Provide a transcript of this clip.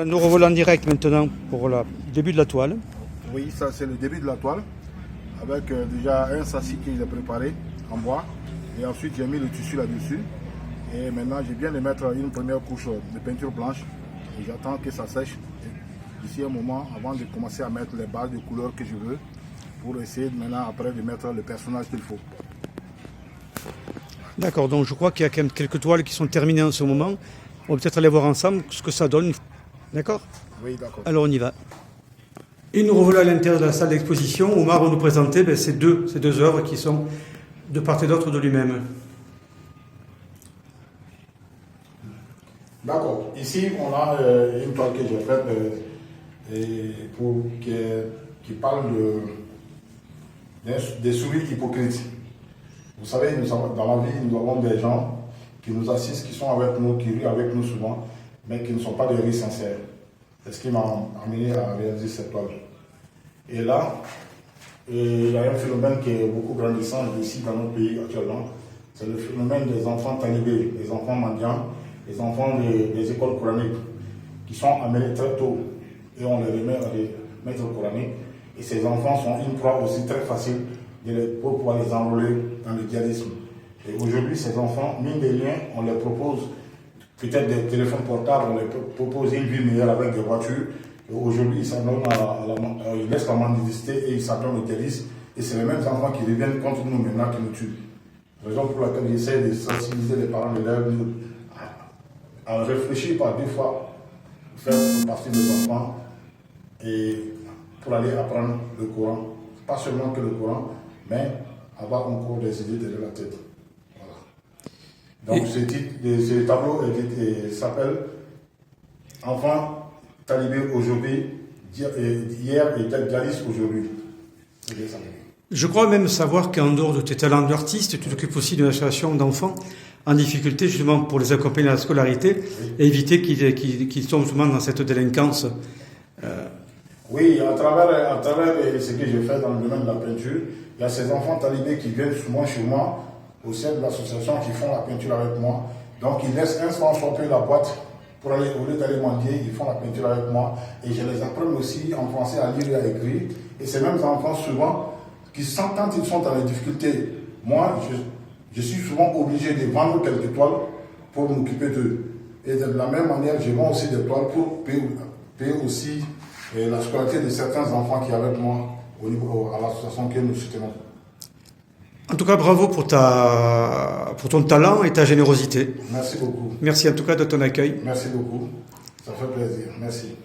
Nous revoilà en direct maintenant pour le début de la toile. Oui, ça c'est le début de la toile, avec déjà un sassi que j'ai préparé en bois. Et ensuite j'ai mis le tissu là-dessus. Et maintenant je viens de mettre une première couche de peinture blanche. Et j'attends que ça sèche d'ici un moment avant de commencer à mettre les bases de couleurs que je veux. Pour essayer maintenant après de mettre le personnage qu'il faut. D'accord, donc je crois qu'il y a quand même quelques toiles qui sont terminées en ce moment. On va peut-être aller voir ensemble ce que ça donne. D'accord? Oui, d'accord. Alors on y va. Et nous revoilà à l'intérieur de la salle d'exposition. Omar va nous présenter ces deux œuvres qui sont de part et d'autre de lui-même. D'accord. Ici, on a une toile que j'ai faite qui parle des souris hypocrites. Vous savez, dans la vie, nous avons des gens qui nous assistent, qui sont avec nous, qui rient avec nous souvent, mais qui ne sont pas des rires sincères. C'est ce qui m'a amené à réaliser cette toile. Et là, il y a un phénomène qui est beaucoup grandissant ici dans notre pays actuellement. C'est le phénomène des enfants talibés, des enfants mendiants, les enfants des écoles coraniques, qui sont amenés très tôt. Et on les remet à des maîtres coraniques. Et ces enfants sont une proie aussi très facile pour pouvoir les enrôler dans le djihadisme. Et aujourd'hui, ces enfants, mine de rien, on les propose peut-être des téléphones portables, on les propose une vie meilleure avec des voitures. Et aujourd'hui, ils laissent la mendicité et ils s'adonnent au djihadisme. Et c'est les mêmes enfants qui reviennent contre nous maintenant qui nous tuent. Raison pour laquelle j'essaie de sensibiliser les parents d'élèves à réfléchir par deux fois, faire partie des enfants et pour aller apprendre le Coran. Pas seulement que le Coran, mais avoir encore des idées derrière la tête. Voilà. Donc ce tableau s'appelle Enfants talibés aujourd'hui, hier et djihadistes aujourd'hui. Je crois même savoir qu'en dehors de tes talents d'artiste, tu t'occupes aussi d'une association d'enfants en difficulté justement pour les accompagner à la scolarité et éviter qu'ils tombent souvent dans cette délinquance. Oui, à travers ce que j'ai fait dans le domaine de la peinture, il y a ces enfants talibés qui viennent souvent chez moi, au sein de l'association, qui font la peinture avec moi. Donc ils laissent un franc choper la boîte pour aller, au lieu d'aller mendier, ils font la peinture avec moi. Et je les apprends aussi en français à lire et à écrire. Et ces mêmes enfants, souvent, qui sentent quand ils sont dans les difficultés, moi, je suis souvent obligé de vendre quelques toiles pour m'occuper d'eux. Et de la même manière, je vends aussi des toiles pour payer aussi la scolarité de certains enfants qui sont avec moi à l'association que nous soutenons. En tout cas, bravo pour ton talent et ta générosité. Merci beaucoup. Merci en tout cas de ton accueil. Merci beaucoup. Ça fait plaisir. Merci.